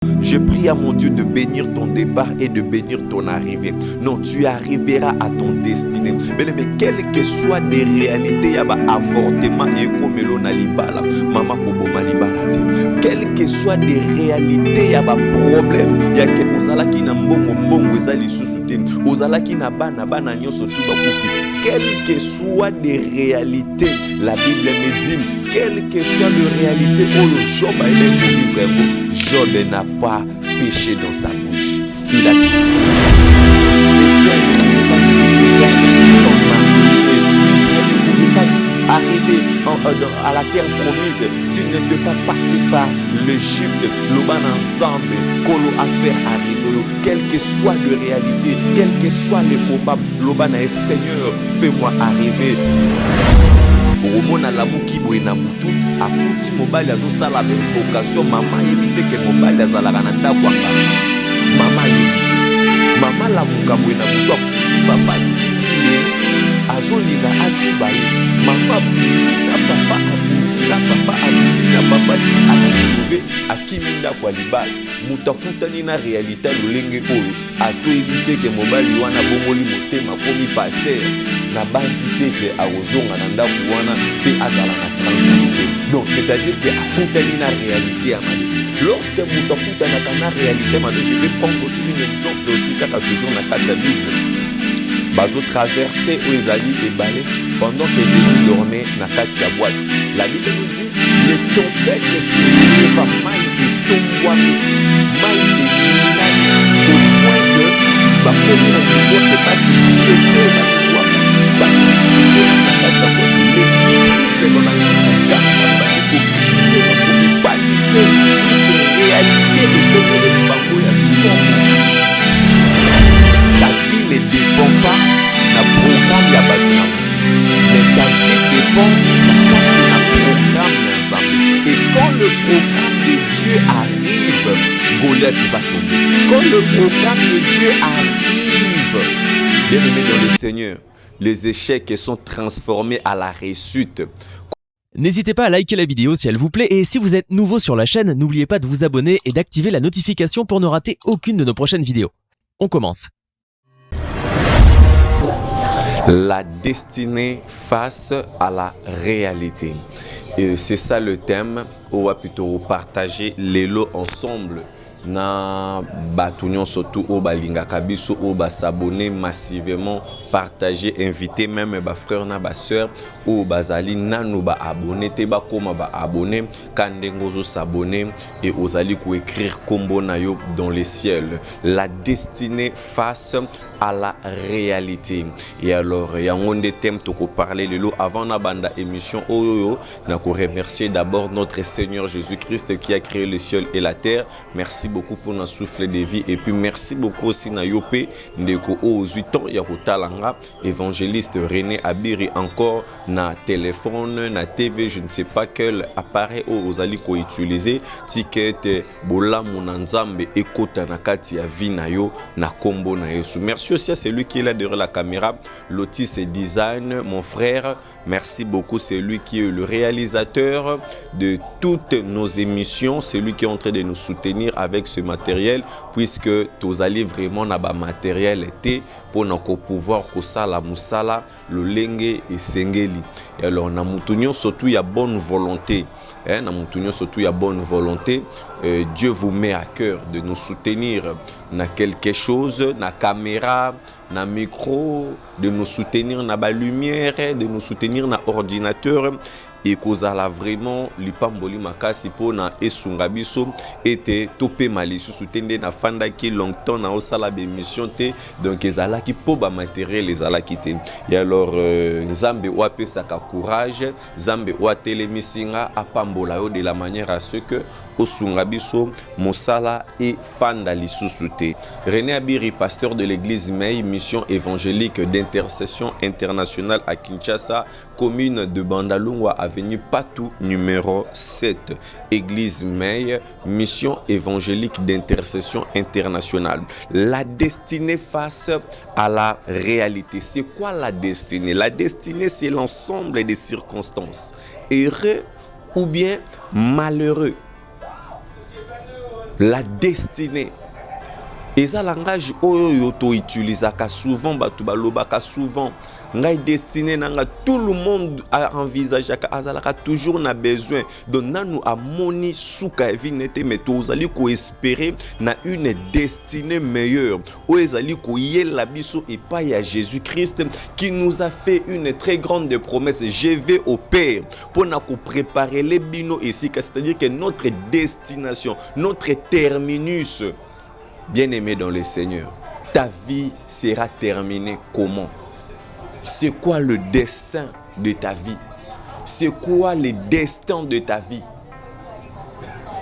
Je prie à mon Dieu de bénir ton départ et de bénir ton arrivée. Non, tu arriveras à ton destinée. Mais quelles que soient les réalités, il y a avortement et comme libala, maman koboma libala. Quelles que soient les réalités, il y a problème. Il y a que ozala qui na mbongo ezali susute. Ozala qui na bana nyoso tu bakufi. Quelles que soient les réalités, la Bible me dit, quelles que soient les réalités, Job a aimé pour vivre. Job n'a pas péché dans sa bouche. Il a arriver à la terre promise s'il ne peut pas passer par l'Égypte. L'Oban ensemble, Kolo a fait arriver, quelle que soit la réalité, quel que soit le combat, l'Oban est Seigneur, fais-moi arriver. Romona la mukibo na butu akuti mobali azosala invocation mama yebite ke mobali azalaka na ndako anga mama yebite mama la mukabo na butu akuti papa simile azolinga achubaye mama na papa na papa ti asisuve akiminda kwa libala mutakutani na realite lolenge oyo atoyebise ke mobali wana bomoli motema komi pasteur na bandité que azonga na ndako wana pe azala na tranquillité. Donc c'est-à-dire que akutani na réalité à mali. Lorsque mutakutana na réalité mali, je vais prendre aussi un exemple aussi kaka toujours na kati ya Bible. Bazo traverser Oezali et Balé pendant que Jésus dormait na kati ya boîte. La Bible nous dit les tempêtes se lèvent maï et tombouami maï et minani au point que ba premier niveau que pas se jeter dans le bois. Les disciples n'ont pas dit qu'on paniquer puisque la réalité de Bangoya sombre. Ta vie ne dépend pas d'un programme de Bangoya, mais ta vie dépend d'un programme d'ensemble. Et quand le programme de Dieu arrive, Goliath va tomber. Quand le programme de Dieu arrive, bien aimé dans le Seigneur, les échecs sont transformés à la réussite. N'hésitez pas à liker la vidéo si elle vous plaît et si vous êtes nouveau sur la chaîne, n'oubliez pas de vous abonner et d'activer la notification pour ne rater aucune de nos prochaines vidéos. On commence. La destinée face à la réalité. Et c'est ça le thème. On va plutôt partager les lots ensemble. Na batunion surtout au balinga kabiso au ba s'abonner massivement partager inviter même ba frère na ba sœur au bazali nanu ba abonner te ba koma ba abonner kandengozo s'abonner et ozali ko écrire kombo na yo dans les ciels. La destinée face à la réalité. Et alors il y a un des thèmes to ko parler le lot avant na banda émission oyo na ko remercier d'abord notre Seigneur Jésus-Christ qui a créé le ciel et la terre. Merci beaucoup pour notre souffle de vie et puis merci beaucoup aussi na yopé ndeko aux 8 ans ya kotalanga évangéliste René Abiri encore na téléphone na TV je ne sais pas quel appareil aux ali ko utiliser ticket bola munanzambe ekota na kati ya vie na yo na kombo na Yesu. Merci aussi à celui qui est là derrière la caméra Lotis Design mon frère. Merci beaucoup, c'est lui qui est le réalisateur de toutes nos émissions, c'est lui qui est en train de nous soutenir avec ce matériel, puisque tous allez vraiment na ba matériel était pour nous pouvoir kosala musala le lenge et sengeli. Et alors na mutunyo surtout il y a bonne volonté. Na mutunyo surtout il y a bonne volonté. Dieu vous met à cœur de nous soutenir na quelque chose, na caméra, na micro, de nous soutenir na ba lumière, de nous soutenir na ordinateur et kozala vraiment lipamboli makasi pona esunga biso ete topé malisu soutende na fanda ki longtemps na osala be mission te donc ezala ki po ba matériel ezala ki te. Et alors nzambe wape saka courage, nzambe wa telemisinga apambola yo de la manière à ce que osunga biso mosala et fanda lisusu te. René Abiri, pasteur de l'église Mei, mission évangélique d'intercession internationale à Kinshasa, commune de Bandalungwa, avenue Patou numéro 7. Église Mei, mission évangélique d'intercession internationale. La destinée face à la réalité. C'est quoi la destinée? La destinée, c'est l'ensemble des circonstances, heureux ou bien malheureux, La destinée. Et ça, langage oyo to utilisaka souvent, batu balobaka souvent. Ngai destiné nanga, tout le monde a envisagé azalaka toujours na besoin. Donc nanu amoni souka evinete meto ozali ko espérer na une destinée meilleure. O ezali ko yela biso et pas ya Jésus-Christ qui nous a fait une très grande promesse. Je vais au Père pour na ko préparer les bino ici, c'est-à-dire que notre destination, notre terminus, bien-aimé dans le Seigneur, ta vie sera terminée comment? C'est quoi le destin de ta vie? C'est quoi le destin de ta vie?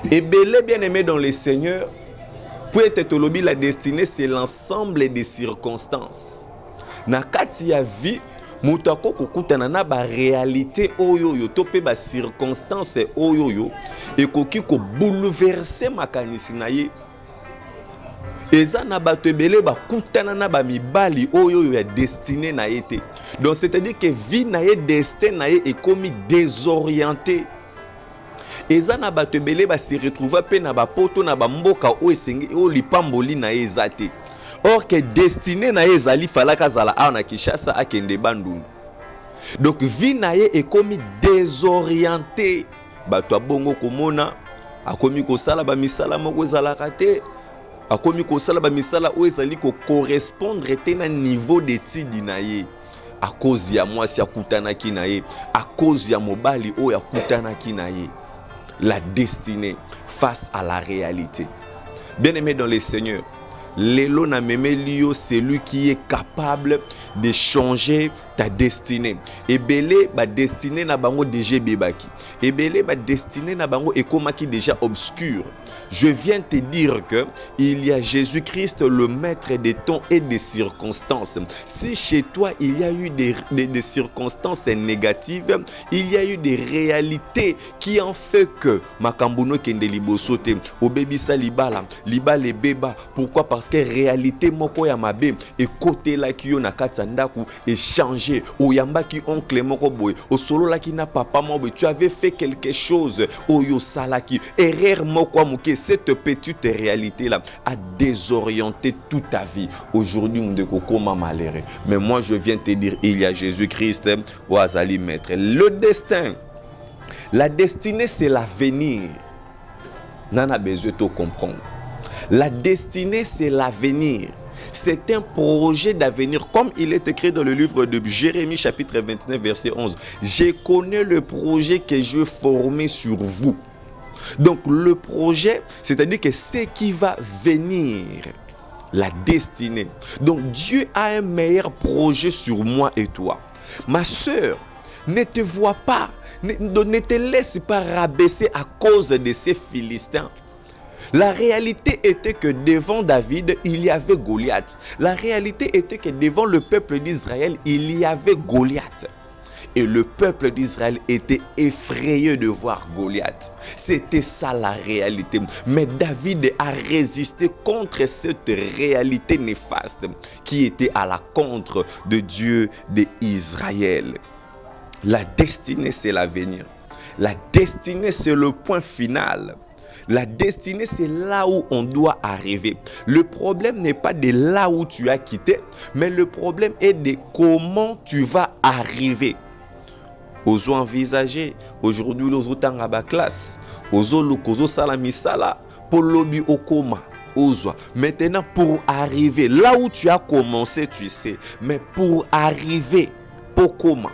Et bien-aimé dans le Seigneur, pour être tolobi, la destinée, c'est l'ensemble des circonstances. Na kati ya vie, mutako kokutana na ba réalité oyo yo topé ba circonstances oyo yo et koki ko bouleverser makanisi na ye. Eza na bato ebele bakutana na ba mibali oyo ya destiné na été. Donc c'est-à-dire que vie na ye, destin na ye est comme désorienté. Eza na bato ebele ba se retrouver pe na ba poto na ba mboka o esenge o lipamboli na ye ezate. Or que destiné na ye ezali falaka zala a na Kinshasa akende Bandundu. Donc vie na ye est comme désorienté. Bato abongo komona akomi ko sala ba misala moko ezalaka te. Akomi ko sala ba misala o ezali ko correspondre te na niveau d'étude na ye. À cause ya mwasi akutana ki na ye, à cause ya mobali o ya kutana ki na ye. La destinée face à la réalité. Bien-aimé dans le Seigneur, Lelo na meme liyo, c'est lui qui est capable de changer ta destinée. Ebele ba destinée na bango déjà bebaki. Ebele ba destinée na bango ekomaki déjà obscur. Je viens te dire que il y a Jésus-Christ, le maître des temps et des circonstances. Si chez toi il y a eu des circonstances négatives, il y a eu des réalités qui ont fait que makambuno kende libosote, obebisa libala, libale beba. Pourquoi? Parce que réalité moko ya mabe et côté la ki yo na katsandaku et changé. Oyamba ki oncle moko boy, o solo la ki na papa moko, tu avais fait quelque chose, oyo salaki, erreur moko amuke. Cette petite réalité-là a désorienté toute ta vie. Aujourd'hui, on est comme malheureux. Mais moi, je viens te dire, il y a Jésus-Christ, Ouazali maître. Le destin, la destinée, c'est l'avenir. N'en a besoin de comprendre. La destinée, c'est l'avenir. C'est un projet d'avenir, comme il est écrit dans le livre de Jérémie, chapitre 29, verset 11. Je connais le projet que je formé sur vous. Donc le projet, c'est-à-dire que ce qui va venir, la destinée. Donc Dieu a un meilleur projet sur moi et toi. Ma sœur, ne te vois pas, ne te laisse pas rabaisser à cause de ces Philistins. La réalité était que devant David, il y avait Goliath. La réalité était que devant le peuple d'Israël, il y avait Goliath. Et le peuple d'Israël était effrayé de voir Goliath. C'était ça la réalité. Mais David a résisté contre cette réalité néfaste qui était à la contre de Dieu d'Israël. La destinée, c'est l'avenir. La destinée, c'est le point final. La destinée, c'est là où on doit arriver. Le problème n'est pas de là où tu as quitté, mais le problème est de comment tu vas arriver. Ozo envisager aujourd'hui les autres à classe, ozo lokozo salami sala pour lobi okoma ozo. Maintenant pour arriver là où tu as commencé, tu sais, mais pour arriver pokoma.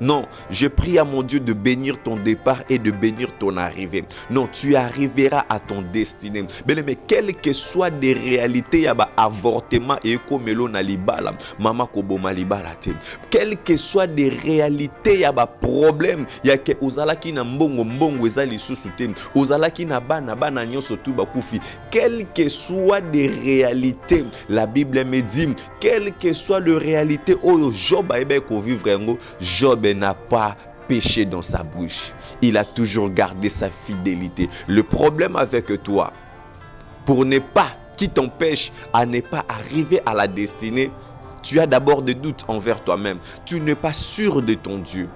Non, je prie à mon Dieu de bénir ton départ et de bénir ton arrivée. Non, tu arriveras à ton destinée. Mais quelles que soient des réalités, il y a avortement et komelo na libala, mama koboma libala te. Quelles que soient des réalités, il y a problème, il y a que ozalaki na mbongo ezali susute, ozalaki na bana nyonso tu bakufi. Quelles que soient des réalités, la Bible me dit, quelles que soient les réalités, oh Job a ebe ko vivre ngo, Job n'a pas péché dans sa bouche. Il a toujours gardé sa fidélité. Le problème avec toi, pour ne pas, qui t'empêche à ne pas arriver à la destinée, tu as d'abord des doutes envers toi-même. Tu n'es pas sûr de ton Dieu.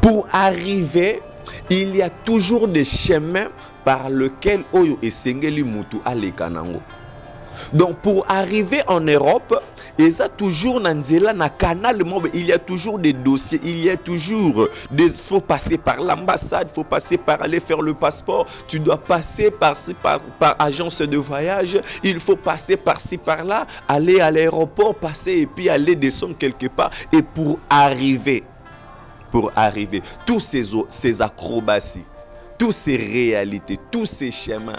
Pour arriver il y a toujours des chemins par lesquels Oyo et Sengeli Mutu Alekanango. Donc pour arriver en Europe, il y a toujours na canal, il y a toujours des dossiers, il y a toujours des, faut passer par l'ambassade, faut passer par aller faire le passeport, tu dois passer par agence de voyage, il faut passer par-ci par-là, aller à l'aéroport, passer et puis aller descendre quelque part. Et pour arriver, tous ces acrobaties, toutes ces réalités, tous ces schémas,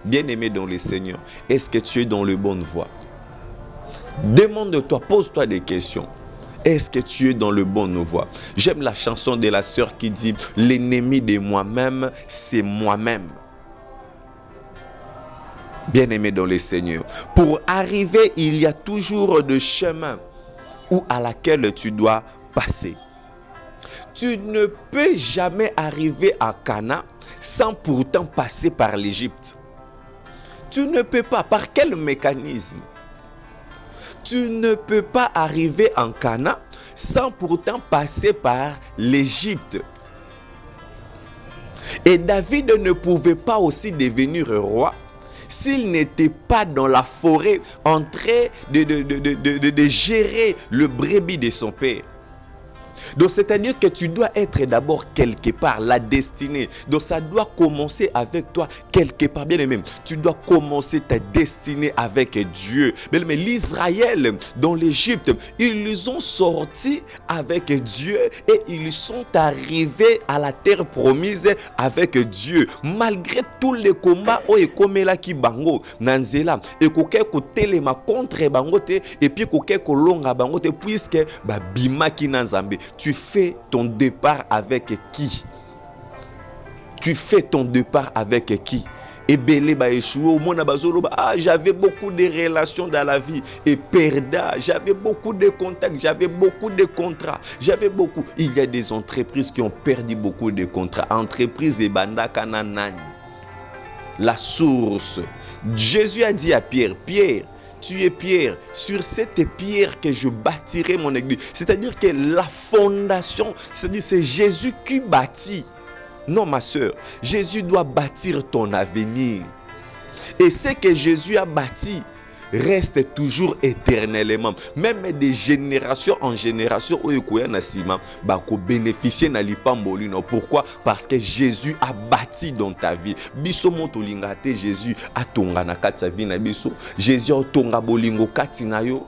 bien-aimé dans le Seigneur, est-ce que tu es dans la bonne voie? Demande-toi, pose-toi des questions. Est-ce que tu es dans la bonne voie? J'aime la chanson de la sœur qui dit « L'ennemi de moi-même, c'est moi-même ». Bien-aimé dans le Seigneur, pour arriver, il y a toujours des chemins à laquelle tu dois passer. Tu ne peux jamais arriver à Cana sans pourtant passer par l'Égypte. Tu ne peux pas. Par quel mécanisme? Tu ne peux pas arriver en Cana sans pourtant passer par l'Égypte. Et David ne pouvait pas aussi devenir roi s'il n'était pas dans la forêt en train de gérer le brebis de son père. Donc c'est-à-dire que tu dois être d'abord quelque part, la destinée. Donc ça doit commencer avec toi quelque part. Bien aimé, tu dois commencer ta destinée avec Dieu. Bien aimé, l'Israël dans l'Égypte, ils ont sorti avec Dieu et ils sont arrivés à la terre promise avec Dieu. Malgré tous les combats, qui bango nanzela et ko telema contre bangote et puis ko longa bangote puisque bima ki nanzambe. Tu fais ton départ avec qui? Tu fais ton départ avec qui? Et belé ba échoué au monde bazolo j'avais beaucoup de relations dans la vie et perda, j'avais beaucoup de contacts, j'avais beaucoup de contrats, il y a des entreprises qui ont perdu beaucoup de contrats. Entreprise et banda kananan. La source. Jésus a dit à Pierre, tu es Pierre, sur cette pierre que je bâtirai mon église. C'est-à-dire que la fondation, c'est-à-dire c'est Jésus qui bâtit. Non ma soeur, Jésus doit bâtir ton avenir. Et ce que Jésus a bâti reste toujours éternellement. Même des générations en génération, bénéficier na lipamboli. Pourquoi? Parce que Jésus a bâti dans ta vie. Biso moto lingate Jésus a tonga na kati vie na biso. Jésus a tonga bolingo kati na yo.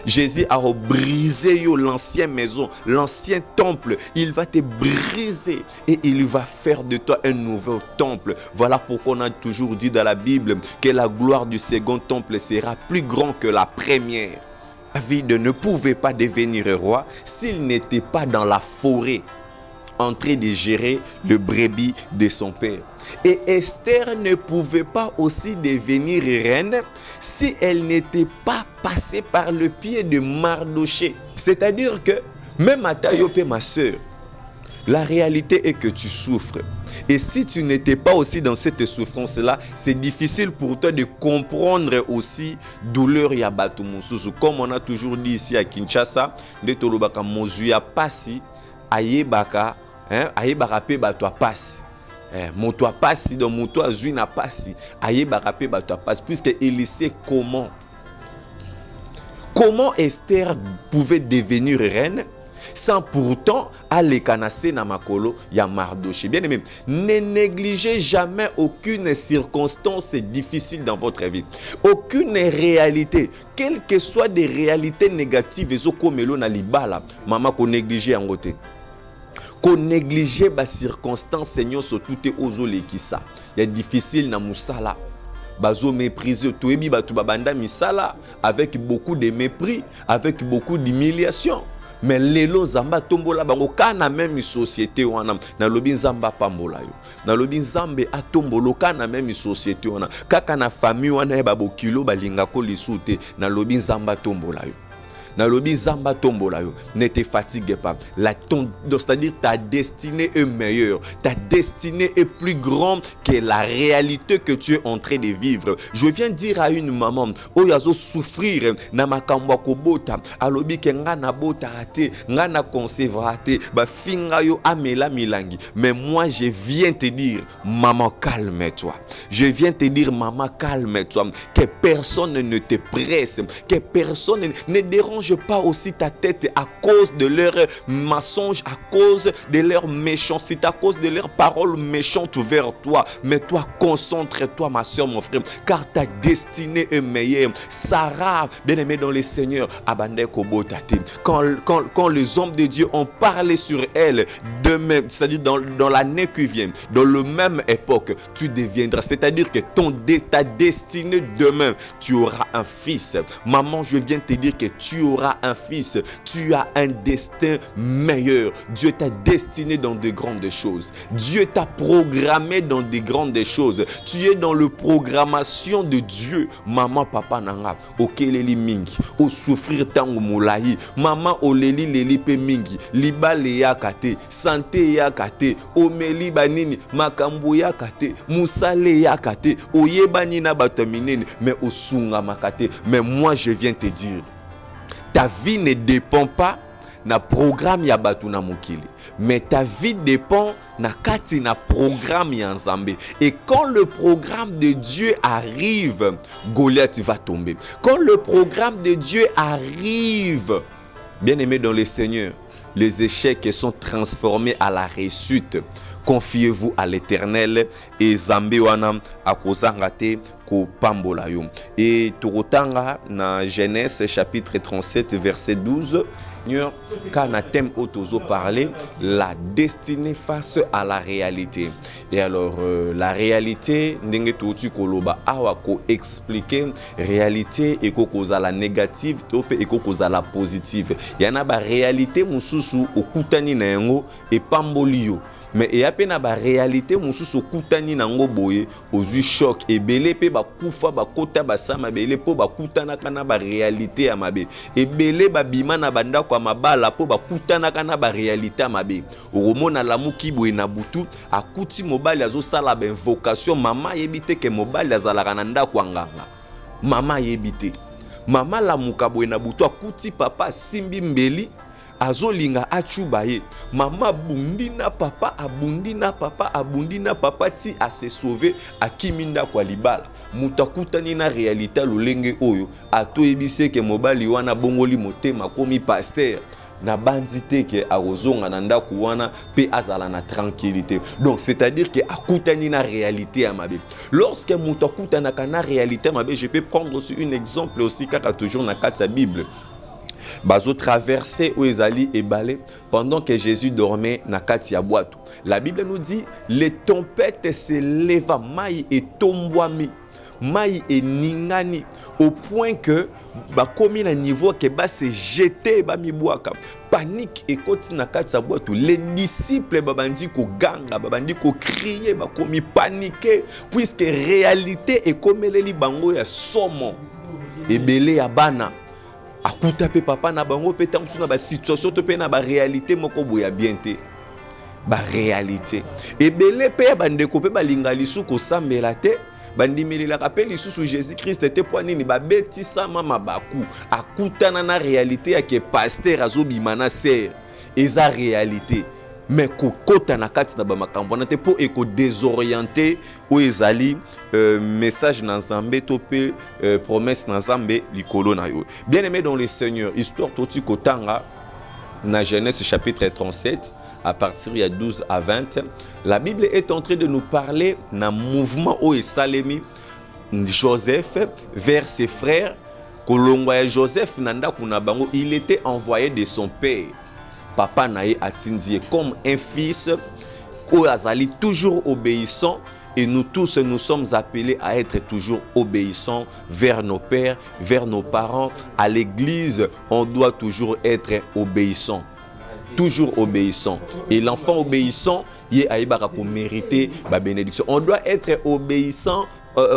Jésus a brisé l'ancienne maison, l'ancien temple. Il va te briser et il va faire de toi un nouveau temple. Voilà pourquoi on a toujours dit dans la Bible que la gloire du second temple sera plus grande que la première. David ne pouvait pas devenir roi s'il n'était pas dans la forêt en train de gérer le brebis de son père. Et Esther ne pouvait pas aussi devenir reine si elle n'était pas passée par le pied de Mardoché. C'est-à-dire que, même à Taïopé, ma soeur, la réalité est que tu souffres. Et si tu n'étais pas aussi dans cette souffrance-là, c'est difficile pour toi de comprendre aussi douleur ya batu mususu. Comme on a toujours dit ici à Kinshasa, de tolobaka mozuya pasi, ayebaka, ayebaka pe batu apasi. Moto a passé donc moto a zui na passé aye barape bato a passé puisque il sait comment Esther pouvait devenir reine sans pourtant aller canasser na makolo ya Mardoché. Bien aimé, ne négligez jamais aucune circonstance difficile dans votre vie, aucune réalité, quelles que soient des réalités négatives ezo komelo na libala mama ko négliger en côté. Qu'on néglige les circonstances, Seigneur, surtout aux olekisa. Il y a difficile na musala. Bazo mépriser tout ebi batu babanda misala avec beaucoup de mépris, avec beaucoup d'humiliation. Mais lelo zamba tombola bango kana même société wana na lobi nzamba pambola yo. Na lobi nzambe atombolo kana même société wana. Kaka na famille wana ba bokilo balinga ko lisute na lobi nzamba tombola yo. Nalobi zamba tombola yo. Ne te fatigue pas. C'est-à-dire ta destinée est meilleure. Ta destinée est plus grande que la réalité que tu es en train de vivre. Je viens dire à une maman, oyazo souffrir na makambo kobota, alobi ke nga na bota ate, nga na concevoir ate, ba finga yo amela milangi. Mais moi je viens te dire, maman calme-toi. Je viens te dire, maman calme-toi. Que personne ne te presse, que personne ne dérange pas aussi ta tête à cause de leurs mensonges, à cause de leur méchanceté, à cause de leurs paroles méchantes vers toi. Mais toi, concentre-toi, ma soeur, mon frère, car ta destinée est meilleure. Sarah, bien-aimée dans le Seigneur, quand les hommes de Dieu ont parlé sur elle, demain, c'est-à-dire dans l'année qui vient, dans la même époque, tu deviendras, c'est-à-dire que ta destinée demain, tu auras un fils. Maman, je viens te dire que tu auras un fils. Tu as un destin meilleur. Dieu t'a destiné dans de grandes choses. Dieu t'a programmé dans de grandes choses. Tu es dans la programmation de Dieu. Maman, papa, nanga, okeleli mingi, o souffrir tango moulayi. Maman, oleli leli pe mingi, liba le yakate, santé yakate, omeli banini, makambo yakate, musale yakate, oyebani na bataminene, mais osunga makate. Mais moi, je viens te dire, ta vie ne dépend pas na programme ya batu na mokili, mais ta vie dépend na kati na programme ya Nzambe. Et quand le programme de Dieu arrive, Goliath va tomber. Quand le programme de Dieu arrive, bien-aimés dans le Seigneur, les échecs sont transformés à la réussite. Confiez-vous à l'Éternel et Nzambe wana akozanga te ko pambola yo. Et turotanga na Genèse chapitre 37 verset 12. Quand on thème autozo parler, la destinée face à la réalité. Et alors, la réalité, ndenge tu koloba awa ko expliquer réalité et ko koza la négative et ko koza la positive. Yana ba réalité mususu okutani na yango et pambolio. Mais il y a peine ba réalité mususu okutani na ngo boye ozui choc et belé pe ba kufa ba kota ba sama belé po ba kutana kana ba réalité ya mabe et belé ba bima na banda kwa mabala po ba kutana kana ba réalité ya mabe oromona lamuki boye na butu akuti mobali azo sala ba invocation mama yebite ke mobali azalaka na ndako nganga mama yebite mama lamuka boye na butu akuti papa simbi mbeli azolinga achuba ye mama bundina papa abundina papa ti a se sauver akiminda kwa libala mutakutani na réalité lolenge oyo atoyebise ke mobali wana bongoli motema komi pasteur na bandite ke arozonga na ndako wana pe azala na tranquillité. Donc c'est-à-dire que akutani na réalité ya mabe. Lorsque mutakutana na réalité mabe, je peux prendre aussi un exemple aussi kaka toujours na kati ya Bible. Bazo traversé où ezali et balé pendant que Jésus dormait na kati ya boîte. La Bible nous dit les tempêtes s'éleva mai et tombwami mai et ningani au point que ba komi na niveau que ba se jeter ba mibwaka panique et koti na kati ya boîte. Les disciples babandi ko ganga babandi ko crier ba komi paniquer puisque réalité est comme les bango ya somo et belé ya bana akuta pe papa na bango pe tamsuna ba situation to pe na ba réalité moko boya bien te ba réalité et belé pe bandeko pe balinga lisu ko sambela te bandimeli ka pe lisu Jésus Christ te poanini ba betisa mama baku akutana na réalité ya ke pasteur azobimana ser eza réalité. Mais kokota na kati na ba makambo na te po eko désorienter ou ezali message na Nzambe to pe promesse na Nzambe likolo na yo. Bien-aimé dans le Seigneur, histoire toti kotanga na Genèse chapitre 37 à partir de 12 à 20, la Bible est en train de nous parler d'un mouvement où Salemi Joseph vers ses frères. Kolongwa Joseph nanda kuna bango, il était envoyé de son père. Papa nae atinzie comme un fils qui azali toujours obéissant, et nous tous nous sommes appelés à être toujours obéissants vers nos pères, vers nos parents. À l'église, on doit toujours être obéissant. Toujours obéissant. Et l'enfant obéissant, il a mérité la bénédiction. On doit être obéissant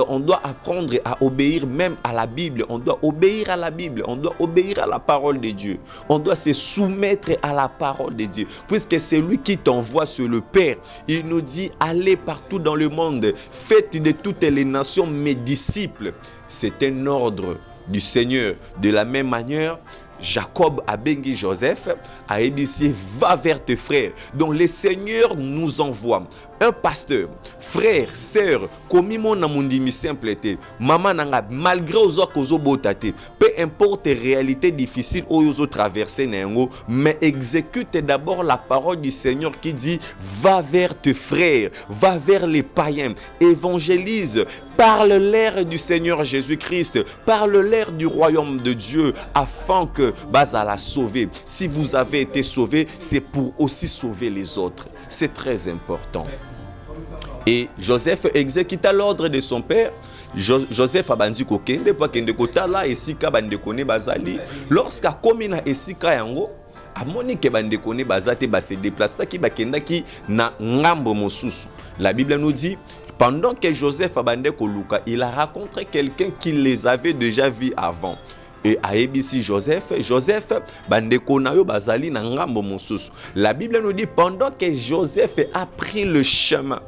on doit apprendre à obéir même à la Bible. On doit obéir à la Bible. On doit obéir à la parole de Dieu. On doit se soumettre à la parole de Dieu. Puisque c'est lui qui t'envoie sur le Père. Il nous dit, allez partout dans le monde. Faites de toutes les nations mes disciples. C'est un ordre du Seigneur. De la même manière, Jacob a bengi Joseph, a dit, va vers tes frères. Donc le Seigneur nous envoie un pasteur, frère, sœur, comme mon amundimi simple, maman nanga, malgré aux autres botate, peu importe les réalités difficiles où ils ont traversé, mais exécute d'abord la parole du Seigneur qui dit, va vers tes frères, va vers les païens, évangélise, parle-leur du Seigneur Jésus-Christ, parle-leur du royaume de Dieu, afin que Bazala sauver. Si vous avez été sauvé, c'est pour aussi sauver les autres. C'est très important. Et Joseph exécuta l'ordre de son père. Joseph a bandi kokende pa kende kotala esika bande kone bazali. Lorsqu'à komina esika yango, amoni ke bande kone bazate ba se déplacer ki bakenda ki na ngambo mosusu. La Bible nous dit, pendant que Joseph a bande koluka, il a rencontré quelqu'un qui les avait déjà vus avant. Et à ABC Joseph, bandeko na yo bazali na ngambo mosusu. La Bible nous dit, pendant que Joseph a pris le chemin,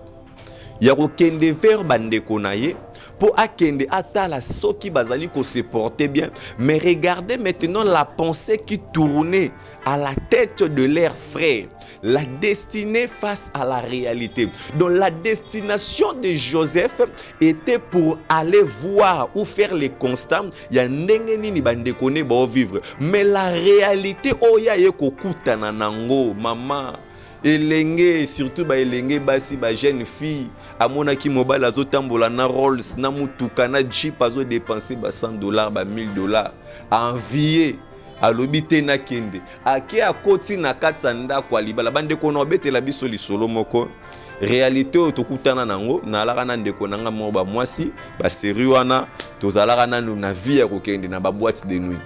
il y a kende vers bandeko na ye pour akende atala soki bazali ko se porter bien. Mais regardez maintenant la pensée qui tournait à la tête de leurs frères. La destinée face à la réalité. Donc la destination de Joseph était pour aller voir ou faire les constats. Il y a nini bandeko ne ba vivre. Mais la réalité oya ye kokuta na nango maman. Elenge, surtout ba elenge basi ba jeune fille amona ki mobile azo tambola na Rolls na mutuka na Jeep azo dépenser ba $100 ba $1000 envier alobite na kende ake akoti na katsanda kwa libala bande ko no betela biso lisolo moko réalité otokutana nango na alaka na ndeko nanga mo ba mwasi ba seri wana tozalaka na vie ya kokende na ba boîte de nuit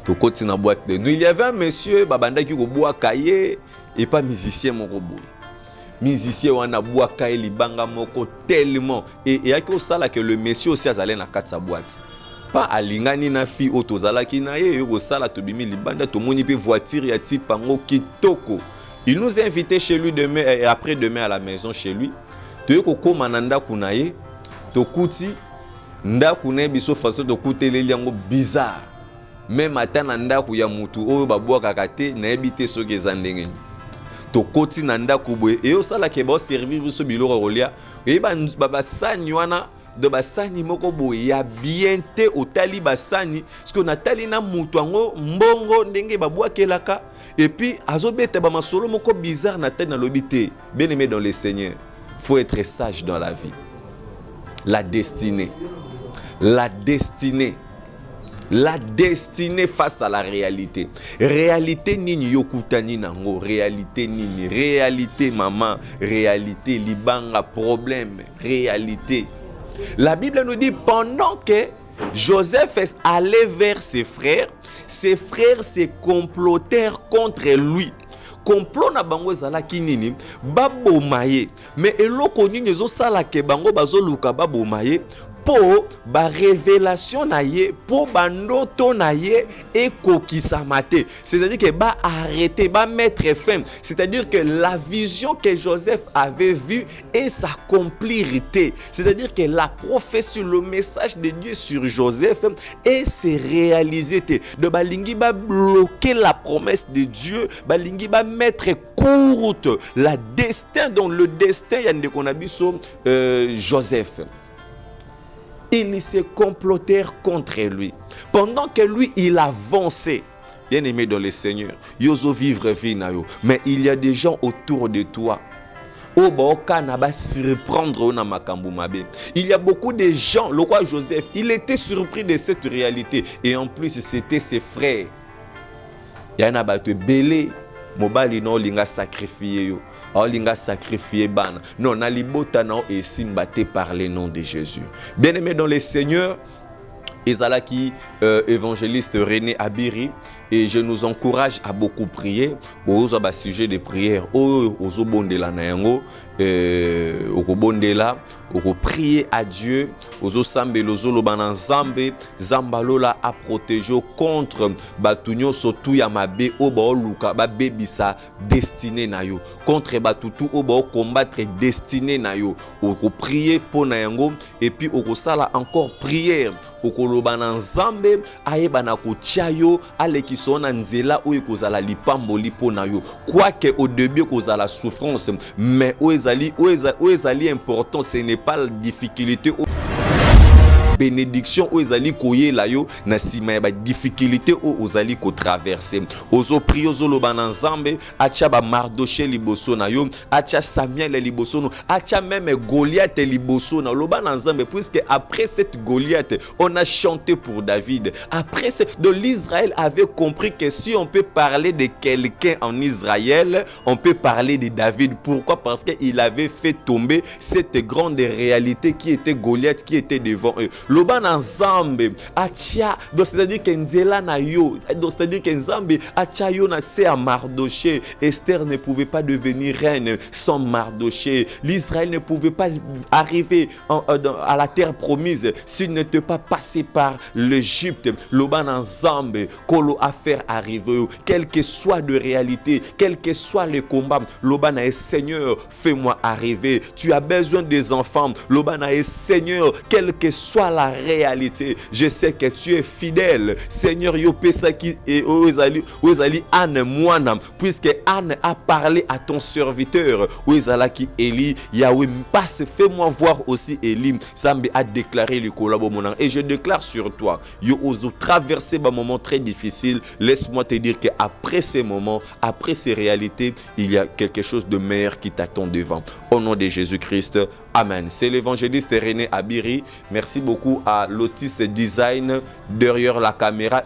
tokoti na boîte de nuit. Il y avait un monsieur babanda ki ko boa kaye et pas musicien moko boy. Musicien wana boa kaye libanga moko tellement et yaki osala que le monsieur aussi azalé na katsa boîte. Pas alingani na fi otozalaki na ye yo sala tobimi libanda tomoni pe voiture ya type pango kitoko. Il nous a invités chez lui demain et après demain à la maison chez lui. Toyeko koma nanda kunaye tokuti nda kunaye biso façon de kuteleli yango bizarre. Même matin nanda ku ya mutu oyo babwa kakate na ebité soki ezandenge. Tokoti nanda kubwe et osala ke ba servir biso biloko rolia e ba sani wana de basani moko boye ya bien te otali basani parce que natali na mutu ango mbongo ndenge babwakelaka et puis azobeta ba masolo moko bizarre na tête na lobité. Bien aimé dans le Seigneur, faut être sage dans la vie. La destinée face à la réalité. Réalité nini yokutani nango, réalité nini, réalité maman, réalité libanga problème, réalité. La Bible nous dit pendant que Joseph allait vers ses frères se complotèrent contre lui. Complot na bango ezalaki nini babomaye mais eloko nini ezosala ke bango bazoluka babomaye po ba révélation na ye po bandoto na ye ekokisamate, c'est-à-dire que ba arrêter ba mettre fin, c'est-à-dire que la vision que Joseph avait vue et s'accomplirité, c'est-à-dire que la prophétie, le message de Dieu sur Joseph et s'est réalisé de balingi ba bloquer la promesse de Dieu, balingi ba mettre courte la destin dans le destin yande konabiso Joseph. Ils se complotèrent contre lui. Pendant que lui, il avançait. Bien aimé dans le Seigneur, yozo vivre vie na yo. Mais il y a des gens autour de toi. Il y a beaucoup de gens. Le roi Joseph, il était surpris de cette réalité. Et en plus, c'était ses frères. Il y en a battu belé. Mobali no linga sacrifié yo. Linga sacrifié ban. Non, na libota na et simbate par le nom de Jésus. Bien-aimé dans le Seigneur, Ezalaki évangéliste René Abiri, et je nous encourage à beaucoup prier aux sujets de prière aux bondela na yango au bondela au prier à Dieu aux sambe lozo lobana zambe zambalola a protéger contre batunyo sotu ya mabe o ba luka ba bebisa destiné na yo contre batutu o ba combattre destiné na yo au prier pour na yango et puis au sala encore prière okoloba na nzambe ayeba na kotia yo aleki so na nzela oyo kozala lipamboli mpo na yo quoique au début kozala souffrance mais oyo ezali important, ce n'est pas la difficulté bénédiction oyo ezali koyela yo na sima ya ba difficulté oyo ozali ko traverser ozo prier ozoloba na nzambe acha ba Mardoché liboso na yo acha Samuel liboso no acha même Goliath liboso na loba na nzambe puisque après cette Goliath on a chanté pour David après de l'Israël avait compris que si on peut parler de quelqu'un en Israël on peut parler de David. Pourquoi? Parce qu'il avait fait tomber cette grande réalité qui était Goliath qui était devant eux. Loba na nzambe acha donc c'est-à-dire que nzela na yo donc c'est-à-dire que nzambe acha yo na se à Mardoché. Esther ne pouvait pas devenir reine sans Mardoché. L'Israël ne pouvait pas arriver à la terre promise s'il n'était pas passé par l'Égypte. Loba na nzambe kolo a faire arriver quelle que soit de réalité, quel que soit le combat. Loba na Seigneur, fais-moi arriver. Tu as besoin des enfants. Loba na Seigneur, quelle que soit la réalité, je sais que tu es fidèle. Seigneur, yo pesa qui et ozali Anne moana, puisque Anne a parlé à ton serviteur. Ozalaki Eli, Yahweh passe, fais-moi voir aussi Eli. Zambe a déclaré le collabo monan et je déclare sur toi, yo ozo traverser un moment très difficile. Laisse-moi te dire que après ces moments, après ces réalités, il y a quelque chose de meilleur qui t'attend devant. Au nom de Jésus-Christ, amen. C'est l'évangéliste René Abiri. Merci beaucoup à Lotis Design derrière la caméra.